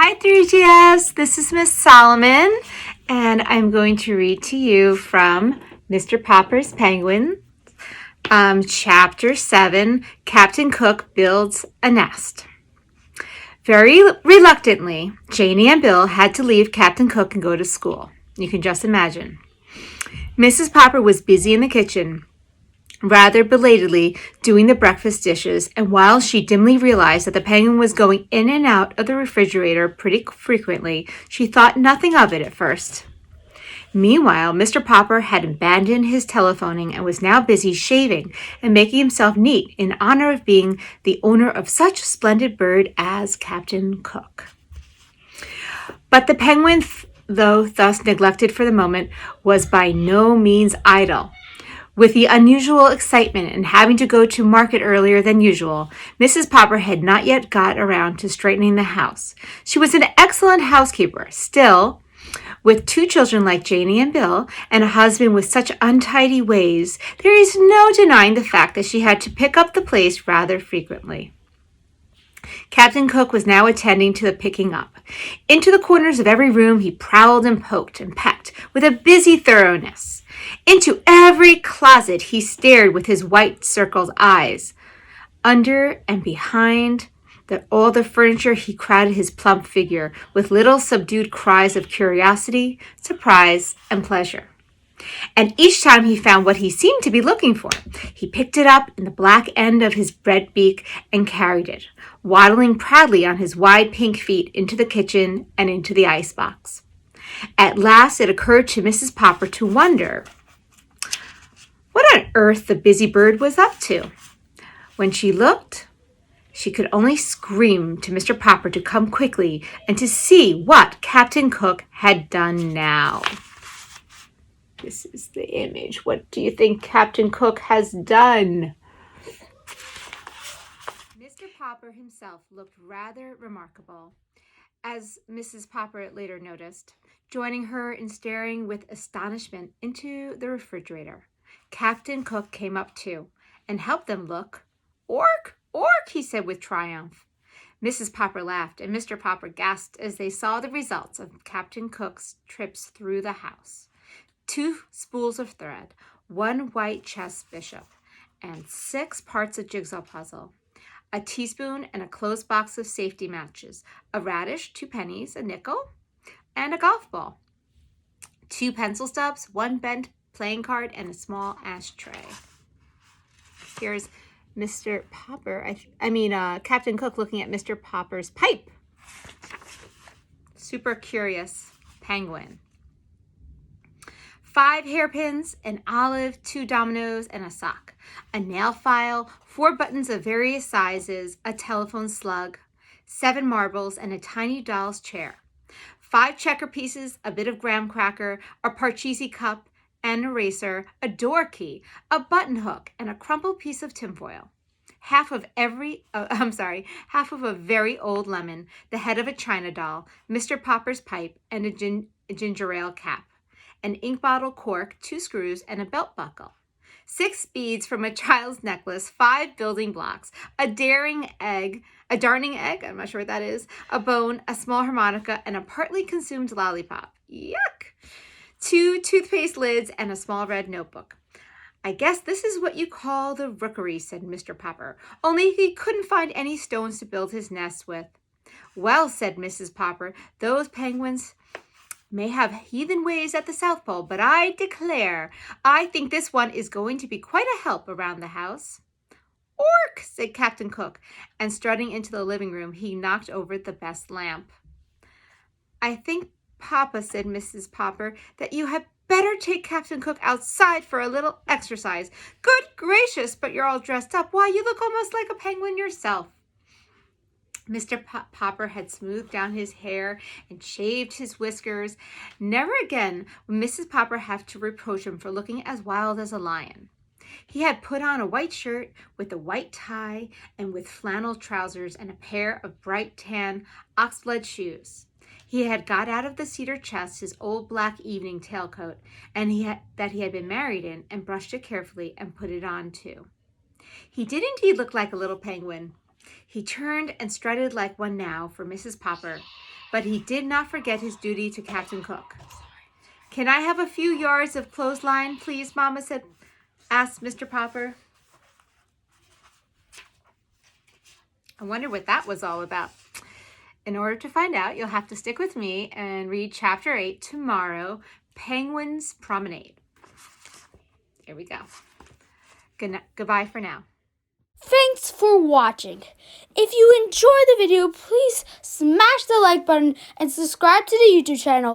Hi, 3GS. This is Miss Solomon, and I'm going to read to you from Mr. Popper's Penguin, Chapter 7, Captain Cook Builds a Nest. Very reluctantly, Janie and Bill had to leave Captain Cook and go to school. You can just imagine. Mrs. Popper was busy in the kitchen, rather belatedly doing the breakfast dishes, and while she dimly realized that the penguin was going in and out of the refrigerator pretty frequently, she thought nothing of it at first. Meanwhile, Mr. Popper had abandoned his telephoning and was now busy shaving and making himself neat in honor of being the owner of such a splendid bird as Captain Cook. But the penguin, though thus neglected for the moment, was by no means idle. With the unusual excitement and having to go to market earlier than usual, Mrs. Popper had not yet got around to straightening the house. She was an excellent housekeeper. Still, with two children like Janie and Bill, and a husband with such untidy ways, there is no denying the fact that she had to pick up the place rather frequently. Captain Cook was now attending to the picking up. Into the corners of every room he prowled and poked and pecked with a busy thoroughness. Into every closet he stared with his white circled eyes. Under and behind all the furniture he crowded his plump figure with little subdued cries of curiosity, surprise, and pleasure. And each time he found what he seemed to be looking for, he picked it up in the black end of his bread beak and carried it, waddling proudly on his wide pink feet into the kitchen and into the icebox. At last it occurred to Mrs. Popper to wonder what on earth the busy bird was up to. When she looked, she could only scream to Mr. Popper to come quickly and to see what Captain Cook had done now. This is the image. What do you think Captain Cook has done? Mr. Popper himself looked rather remarkable, as Mrs. Popper later noticed, joining her in staring with astonishment into the refrigerator. Captain Cook came up too and helped them look. "Ork, ork," he said with triumph. Mrs. Popper laughed, and Mr. Popper gasped as they saw the results of Captain Cook's trips through the house. 2 spools of thread, 1 white chess bishop, and 6 parts of jigsaw puzzle, a teaspoon and a closed box of safety matches, a radish, 2 pennies, a nickel, and a golf ball, 2 pencil stubs, 1 bent playing card, and a small ashtray. Here's Mr. Popper, Captain Cook looking at Mr. Popper's pipe. Super curious penguin. 5 hairpins, an olive, 2 dominoes, and a sock, a nail file, 4 buttons of various sizes, a telephone slug, 7 marbles, and a tiny doll's chair, 5 checker pieces, a bit of graham cracker, a Parcheesi cup, an eraser, a door key, a button hook, and a crumpled piece of tinfoil. Half of a very old lemon, the head of a china doll, Mr. Popper's pipe, and a ginger ale cap, an ink bottle cork, 2 screws, and a belt buckle, 6 beads from a child's necklace, 5 building blocks, a darning egg, I'm not sure what that is, a bone, a small harmonica, and a partly consumed lollipop. Yuck! 2 toothpaste lids and a small red notebook. "I guess this is what you call the rookery," said Mr. Popper, "only he couldn't find any stones to build his nest with." "Well," said Mrs. Popper, "those penguins may have heathen ways at the South Pole, but I declare, I think this one is going to be quite a help around the house." "Ork," said Captain Cook, and strutting into the living room, he knocked over the best lamp. "I think, Papa," said Mrs. Popper, "that you had better take Captain Cook outside for a little exercise." "Good gracious, but you're all dressed up. Why, you look almost like a penguin yourself." Mr. Popper had smoothed down his hair and shaved his whiskers. Never again would Mrs. Popper have to reproach him for looking as wild as a lion. He had put on a white shirt with a white tie and with flannel trousers and a pair of bright tan oxblood shoes. He had got out of the cedar chest his old black evening tailcoat, and that he had been married in, and brushed it carefully and put it on too. He did indeed look like a little penguin. He turned and strutted like one now for Mrs. Popper, but he did not forget his duty to Captain Cook. "Can I have a few yards of clothesline, please, Mama?" asked Mr. Popper. I wonder what that was all about. In order to find out, you'll have to stick with me and read Chapter 8 tomorrow, Penguin's Promenade. Here we go. Goodbye for now. Thanks for watching. If you enjoyed the video, please smash the like button and subscribe to the YouTube channel.